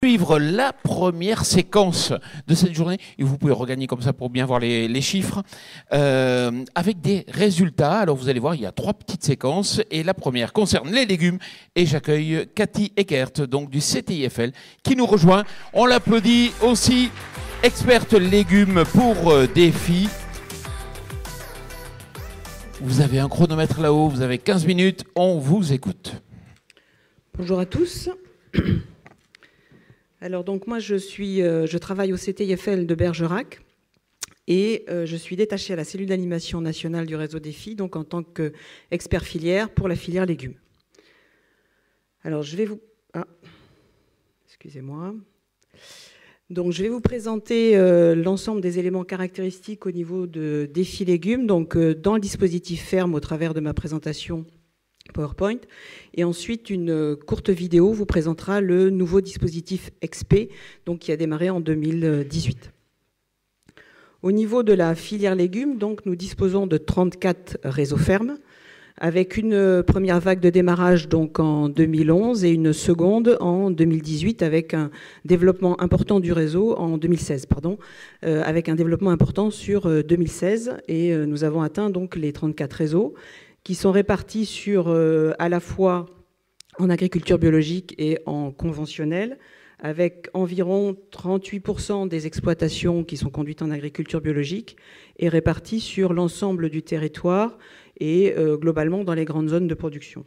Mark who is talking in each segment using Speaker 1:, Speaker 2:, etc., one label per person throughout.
Speaker 1: suivre la première séquence de cette journée, et vous pouvez regagner comme ça pour bien voir les chiffres, avec des résultats. Alors vous allez voir, il y a 3 petites séquences, et la première concerne les légumes, et j'accueille Cathy Eckert, donc du CTIFL, qui nous rejoint. On l'applaudit aussi, experte légumes pour Défi. Vous avez un chronomètre là-haut, vous avez 15 minutes, on vous écoute.
Speaker 2: Bonjour à tous. Alors donc moi je travaille au CTIFL de Bergerac et je suis détachée à la cellule d'animation nationale du réseau Défi, donc en tant qu'expert filière pour la filière légumes. Alors je vais vous... excusez-moi. Donc je vais vous présenter l'ensemble des éléments caractéristiques au niveau de Défi légumes, donc dans le dispositif ferme au travers de ma présentation PowerPoint, et ensuite une courte vidéo vous présentera le nouveau dispositif XP, donc qui a démarré en 2018. Au niveau de la filière légumes, donc nous disposons de 34 réseaux fermes, avec une première vague de démarrage donc en 2011 et une seconde en 2018, avec un développement important du réseau en 2016, avec un développement important sur 2016, et nous avons atteint donc les 34 réseaux, qui sont répartis sur à la fois en agriculture biologique et en conventionnel, avec environ 38% des exploitations qui sont conduites en agriculture biologique et réparties sur l'ensemble du territoire et globalement dans les grandes zones de production.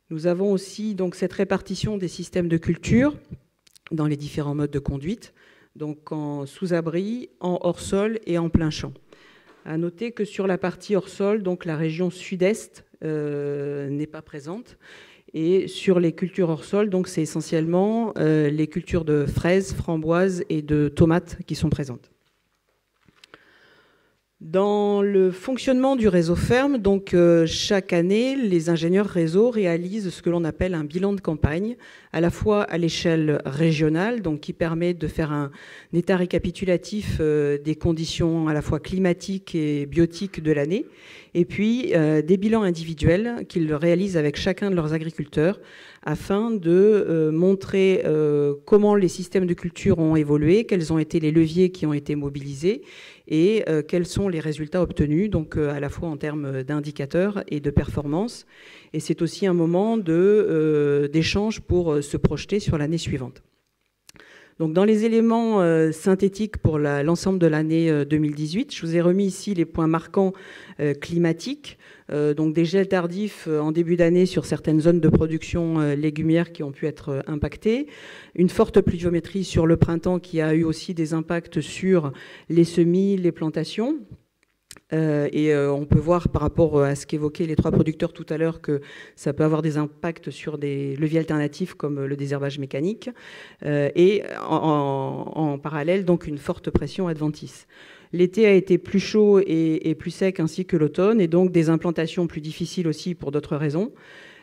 Speaker 2: Nous avons aussi donc cette répartition des systèmes de culture dans les différents modes de conduite, donc en sous-abri, en hors-sol et en plein champ. À noter que sur la partie hors-sol, donc la région sud-est n'est pas présente. Et sur les cultures hors-sol, donc c'est essentiellement les cultures de fraises, framboises et de tomates qui sont présentes. Dans le fonctionnement du réseau ferme, donc chaque année, les ingénieurs réseau réalisent ce que l'on appelle un bilan de campagne, à la fois à l'échelle régionale, donc qui permet de faire un état récapitulatif des conditions à la fois climatiques et biotiques de l'année, et puis des bilans individuels qu'ils réalisent avec chacun de leurs agriculteurs, afin de montrer comment les systèmes de culture ont évolué, quels ont été les leviers qui ont été mobilisés, et quels sont les résultats obtenus, donc à la fois en termes d'indicateurs et de performance. Et c'est aussi un moment d'échange pour se projeter sur l'année suivante. Donc dans les éléments synthétiques pour l'ensemble de l'année 2018, je vous ai remis ici les points marquants climatiques, donc des gels tardifs en début d'année sur certaines zones de production légumière qui ont pu être impactées, une forte pluviométrie sur le printemps qui a eu aussi des impacts sur les semis, les plantations. On peut voir par rapport à ce qu'évoquaient les 3 producteurs tout à l'heure que ça peut avoir des impacts sur des leviers alternatifs comme le désherbage mécanique et en parallèle donc une forte pression adventice. L'été a été plus chaud et plus sec ainsi que l'automne, et donc des implantations plus difficiles aussi pour d'autres raisons.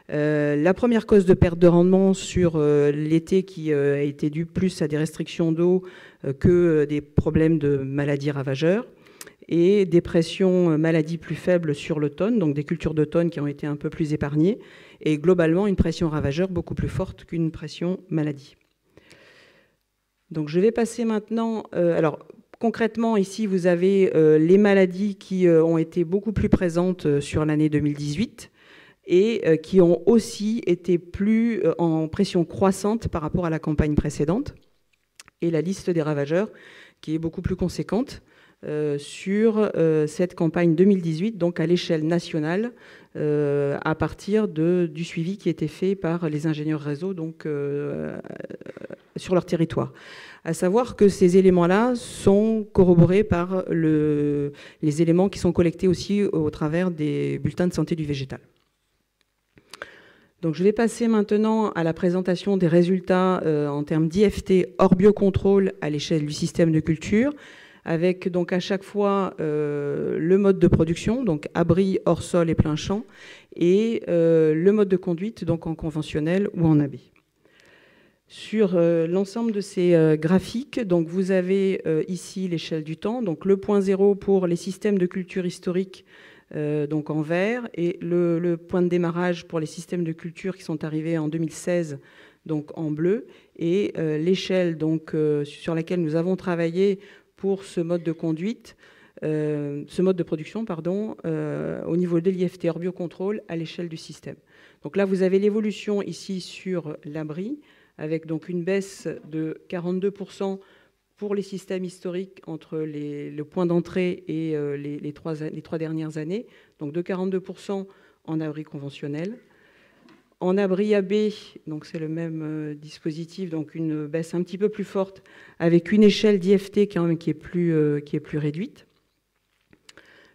Speaker 2: La première cause de perte de rendement sur l'été qui a été due plus à des restrictions d'eau que des problèmes de maladies ravageurs, et des pressions maladies plus faibles sur l'automne, donc des cultures d'automne qui ont été un peu plus épargnées, et globalement une pression ravageur beaucoup plus forte qu'une pression maladie. Donc je vais passer maintenant... alors concrètement, ici, vous avez les maladies qui ont été beaucoup plus présentes sur l'année 2018 et qui ont aussi été plus en pression croissante par rapport à la campagne précédente, et la liste des ravageurs qui est beaucoup plus conséquente sur cette campagne 2018, donc à l'échelle nationale, à partir du suivi qui était fait par les ingénieurs réseau donc, sur leur territoire. À savoir que ces éléments-là sont corroborés par les éléments qui sont collectés aussi au travers des bulletins de santé du végétal. Donc je vais passer maintenant à la présentation des résultats en termes d'IFT hors biocontrôle à l'échelle du système de culture, avec donc à chaque fois le mode de production, donc abri, hors sol et plein champ, et le mode de conduite, donc en conventionnel ou en AB. Sur l'ensemble de ces graphiques, donc vous avez ici l'échelle du temps, donc le point zéro pour les systèmes de culture historiques, donc en vert, et le point de démarrage pour les systèmes de culture qui sont arrivés en 2016, donc en bleu, Et l'échelle donc sur laquelle nous avons travaillé pour ce mode de conduite, ce mode de production, pardon, au niveau de l'IFT hors biocontrôle à l'échelle du système. Donc là, vous avez l'évolution ici sur l'abri, avec donc une baisse de 42% pour les systèmes historiques entre le point d'entrée et les trois dernières années, donc de 42% en abri conventionnel. En abri AB, donc c'est le même dispositif, donc une baisse un petit peu plus forte, avec une échelle d'IFT quand même qui est plus réduite.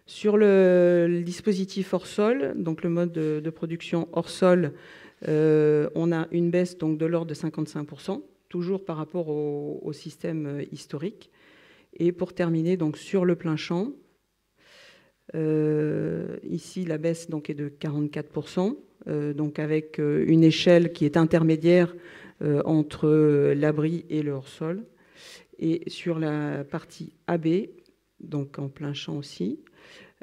Speaker 2: Sur le dispositif hors sol, donc le mode de production hors sol, on a une baisse donc de l'ordre de 55%, toujours par rapport au système historique. Et pour terminer, donc sur le plein champ, ici la baisse donc est de 44%, donc avec une échelle qui est intermédiaire entre l'abri et le hors sol. Et sur la partie AB, donc en plein champ aussi,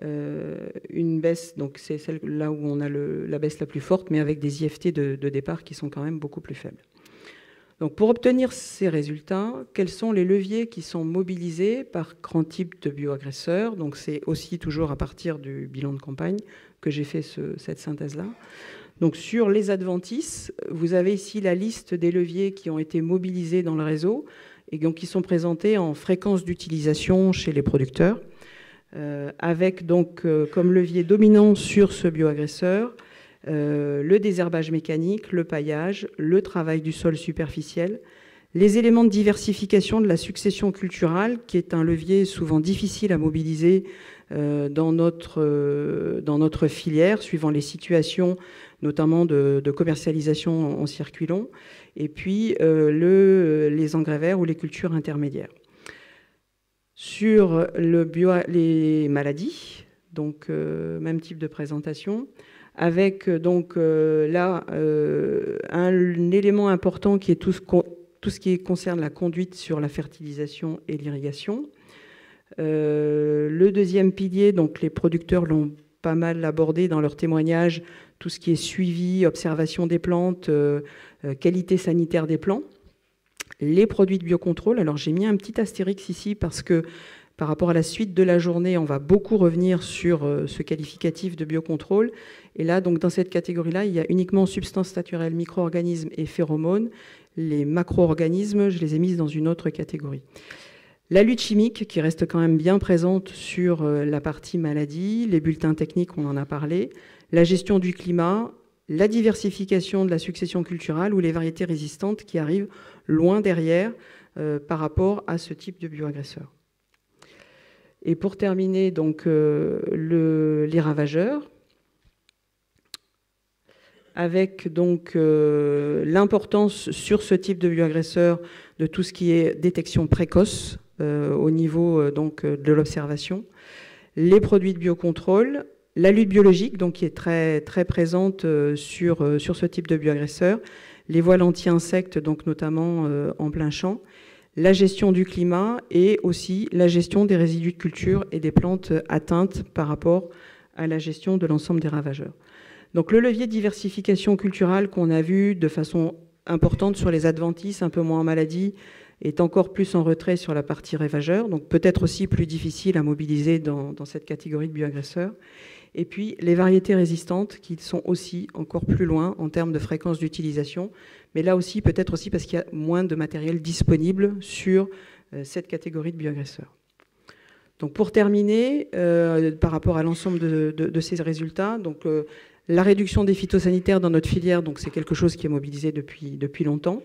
Speaker 2: une baisse, donc c'est celle là où on a la baisse la plus forte, mais avec des IFT de départ qui sont quand même beaucoup plus faibles. Donc pour obtenir ces résultats, quels sont les leviers qui sont mobilisés par grand type de bioagresseurs? Donc c'est aussi toujours à partir du bilan de campagne que j'ai fait cette synthèse-là. Donc sur les adventices, vous avez ici la liste des leviers qui ont été mobilisés dans le réseau et donc qui sont présentés en fréquence d'utilisation chez les producteurs, avec donc comme levier dominant sur ce bioagresseur le désherbage mécanique, le paillage, le travail du sol superficiel, les éléments de diversification de la succession culturale, qui est un levier souvent difficile à mobiliser dans notre filière, suivant les situations, notamment de commercialisation en circuit long, et puis les engrais verts ou les cultures intermédiaires. Sur les maladies, donc même type de présentation, avec donc là un élément important qui est tout ce qui concerne la conduite sur la fertilisation et l'irrigation. Le deuxième pilier, donc les producteurs l'ont pas mal abordé dans leurs témoignages, tout ce qui est suivi, observation des plantes, qualité sanitaire des plants. Les produits de biocontrôle, alors j'ai mis un petit astérix ici parce que par rapport à la suite de la journée, on va beaucoup revenir sur ce qualificatif de biocontrôle. Et là, donc, dans cette catégorie-là, il y a uniquement substances naturelles, micro-organismes et phéromones. Les macro-organismes, je les ai mises dans une autre catégorie. La lutte chimique, qui reste quand même bien présente sur la partie maladie, les bulletins techniques, on en a parlé, la gestion du climat, la diversification de la succession culturelle ou les variétés résistantes qui arrivent loin derrière par rapport à ce type de bioagresseur. Et pour terminer, donc, les ravageurs, avec donc l'importance sur ce type de bioagresseur de tout ce qui est détection précoce au niveau donc, de l'observation, les produits de biocontrôle, la lutte biologique, donc, qui est très, très présente sur ce type de bioagresseur, les voiles anti-insectes, donc notamment en plein champ, la gestion du climat et aussi la gestion des résidus de culture et des plantes atteintes par rapport à la gestion de l'ensemble des ravageurs. Donc le levier de diversification culturelle qu'on a vu de façon importante sur les adventices, un peu moins en maladie, est encore plus en retrait sur la partie ravageur, donc peut-être aussi plus difficile à mobiliser dans cette catégorie de bioagresseurs. Et puis les variétés résistantes qui sont aussi encore plus loin en termes de fréquence d'utilisation, mais là aussi peut-être aussi parce qu'il y a moins de matériel disponible sur cette catégorie de bioagresseurs. Donc pour terminer, par rapport à l'ensemble de ces résultats, donc, la réduction des phytosanitaires dans notre filière, donc c'est quelque chose qui est mobilisé depuis longtemps.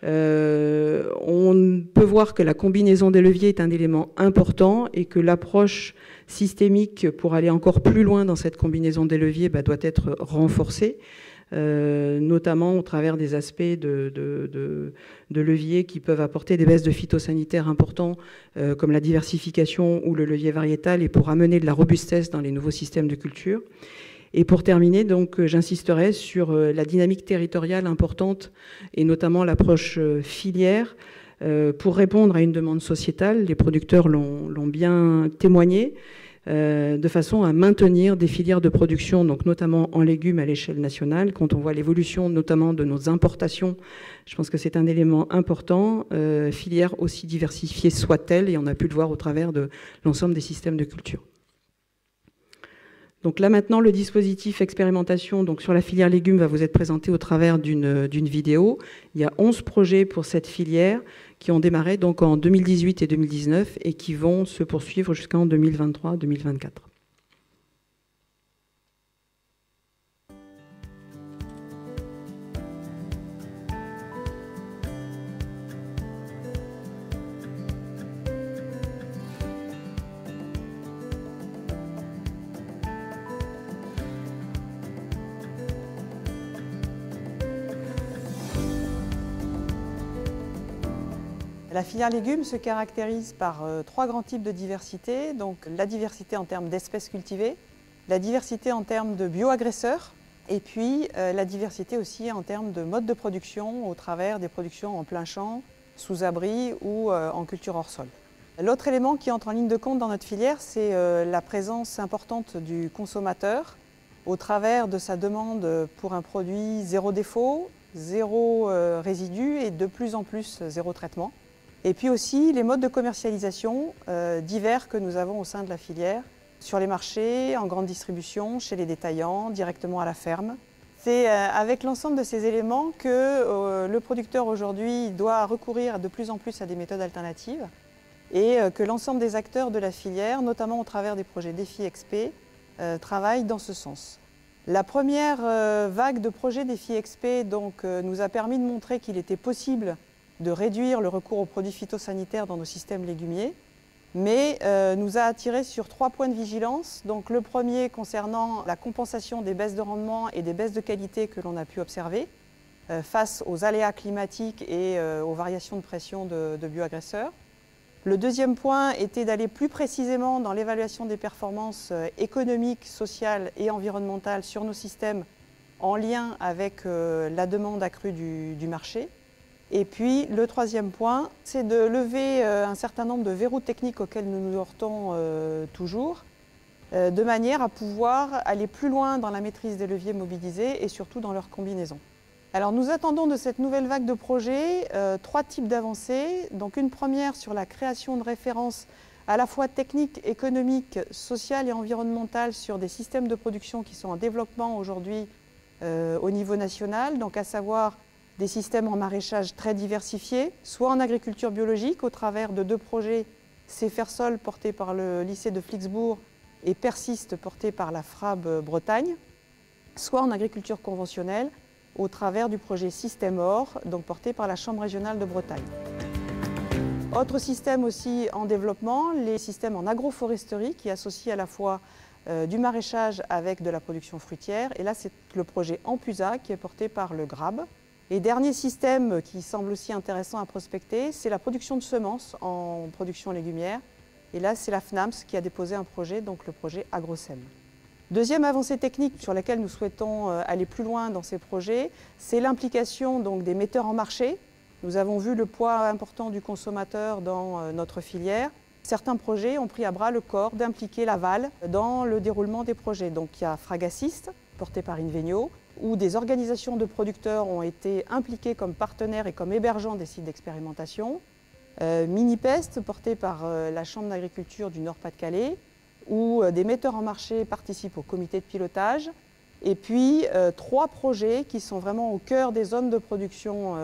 Speaker 2: On peut voir que la combinaison des leviers est un élément important et que l'approche systémique pour aller encore plus loin dans cette combinaison des leviers doit être renforcée, notamment au travers des aspects de leviers qui peuvent apporter des baisses de phytosanitaires importants, comme la diversification ou le levier variétal, et pour amener de la robustesse dans les nouveaux systèmes de culture. Et pour terminer, donc, j'insisterai sur la dynamique territoriale importante et notamment l'approche filière pour répondre à une demande sociétale. Les producteurs l'ont bien témoigné. de façon à maintenir des filières de production, donc notamment en légumes à l'échelle nationale. Quand on voit l'évolution notamment de nos importations, je pense que c'est un élément important, filières aussi diversifiées soient-elles, et on a pu le voir au travers de l'ensemble des systèmes de culture. Donc là maintenant, le dispositif expérimentation donc sur la filière légumes va vous être présenté au travers d'une vidéo. Il y a 11 projets pour cette filière qui ont démarré donc en 2018 et 2019 et qui vont se poursuivre jusqu'en 2023-2024.
Speaker 3: La filière légumes se caractérise par trois grands types de diversité. Donc la diversité en termes d'espèces cultivées, la diversité en termes de bioagresseurs et puis la diversité aussi en termes de modes de production au travers des productions en plein champ, sous abri ou en culture hors sol. L'autre élément qui entre en ligne de compte dans notre filière, c'est la présence importante du consommateur au travers de sa demande pour un produit zéro défaut, zéro résidu et de plus en plus zéro traitement. Et puis aussi les modes de commercialisation divers que nous avons au sein de la filière, sur les marchés, en grande distribution, chez les détaillants, directement à la ferme. C'est avec l'ensemble de ces éléments que le producteur aujourd'hui doit recourir de plus en plus à des méthodes alternatives et que l'ensemble des acteurs de la filière, notamment au travers des projets Défi XP, travaillent dans ce sens. La première vague de projets Défi XP donc, nous a permis de montrer qu'il était possible de réduire le recours aux produits phytosanitaires dans nos systèmes légumiers, mais nous a attiré sur 3 points de vigilance. Donc, le premier concernant la compensation des baisses de rendement et des baisses de qualité que l'on a pu observer face aux aléas climatiques et aux variations de pression de bioagresseurs. Le deuxième point était d'aller plus précisément dans l'évaluation des performances économiques, sociales et environnementales sur nos systèmes en lien avec la demande accrue du marché. Et puis le troisième point, c'est de lever un certain nombre de verrous techniques auxquels nous nous heurtons toujours, de manière à pouvoir aller plus loin dans la maîtrise des leviers mobilisés et surtout dans leur combinaison. Alors nous attendons de cette nouvelle vague de projets 3 types d'avancées. Donc une première sur la création de références à la fois techniques, économiques, sociales et environnementales sur des systèmes de production qui sont en développement aujourd'hui au niveau national, donc à savoir des systèmes en maraîchage très diversifiés, soit en agriculture biologique au travers de 2 projets, CFERSOL porté par le lycée de Flixbourg et Persiste porté par la FRAB Bretagne, soit en agriculture conventionnelle au travers du projet Système Or, donc porté par la Chambre régionale de Bretagne. Autre système aussi en développement, les systèmes en agroforesterie qui associent à la fois du maraîchage avec de la production fruitière. Et là, c'est le projet Ampusa qui est porté par le GRAB. Et dernier système qui semble aussi intéressant à prospecter, c'est la production de semences en production légumière. Et là, c'est la FNAMS qui a déposé un projet, donc le projet AgroSem. Deuxième avancée technique sur laquelle nous souhaitons aller plus loin dans ces projets, c'est l'implication donc des metteurs en marché. Nous avons vu le poids important du consommateur dans notre filière. Certains projets ont pris à bras le corps d'impliquer l'aval dans le déroulement des projets. Donc il y a Fragassist, porté par Invenio, où des organisations de producteurs ont été impliquées comme partenaires et comme hébergeants des sites d'expérimentation. Minipest, porté par la Chambre d'agriculture du Nord-Pas-de-Calais, où des metteurs en marché participent au comité de pilotage. Et puis 3 projets qui sont vraiment au cœur des zones de production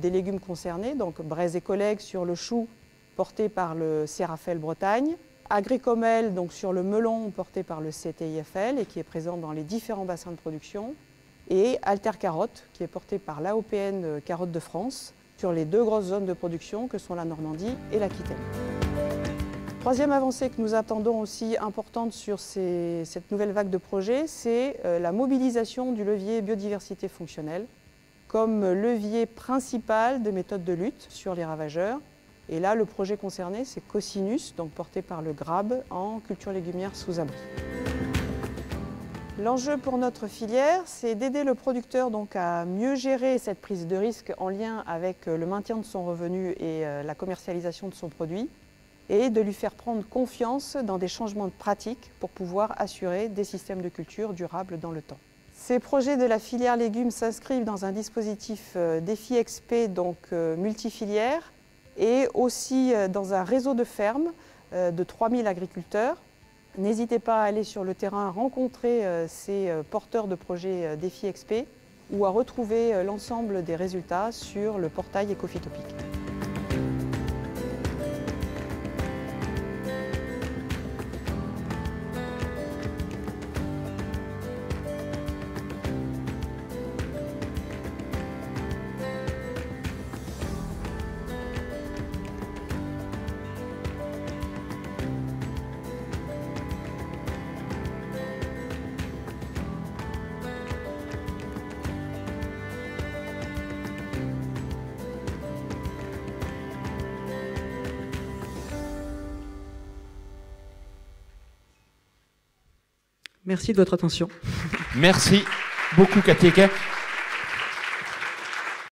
Speaker 3: des légumes concernés. Donc Braise et collègues sur le chou, porté par le CRAFEL Bretagne. Agricomel, donc sur le melon, porté par le CTIFL et qui est présent dans les différents bassins de production. Et Alter Carotte, qui est porté par l'AOPN Carottes de France, sur les 2 grosses zones de production que sont la Normandie et l'Aquitaine. Troisième avancée que nous attendons aussi importante sur cette nouvelle vague de projets, c'est la mobilisation du levier biodiversité fonctionnelle comme levier principal de méthode de lutte sur les ravageurs. Et là, le projet concerné, c'est Cosinus, donc porté par le GRAB en culture légumière sous abri. L'enjeu pour notre filière, c'est d'aider le producteur donc à mieux gérer cette prise de risque en lien avec le maintien de son revenu et la commercialisation de son produit, et de lui faire prendre confiance dans des changements de pratiques pour pouvoir assurer des systèmes de culture durables dans le temps. Ces projets de la filière légumes s'inscrivent dans un dispositif Défi XP, donc multifilière, et aussi dans un réseau de fermes de 3000 agriculteurs. N'hésitez pas à aller sur le terrain rencontrer ces porteurs de projets Défi XP ou à retrouver l'ensemble des résultats sur le portail Ecophytopic.
Speaker 2: Merci de votre attention.
Speaker 1: Merci beaucoup, Katia.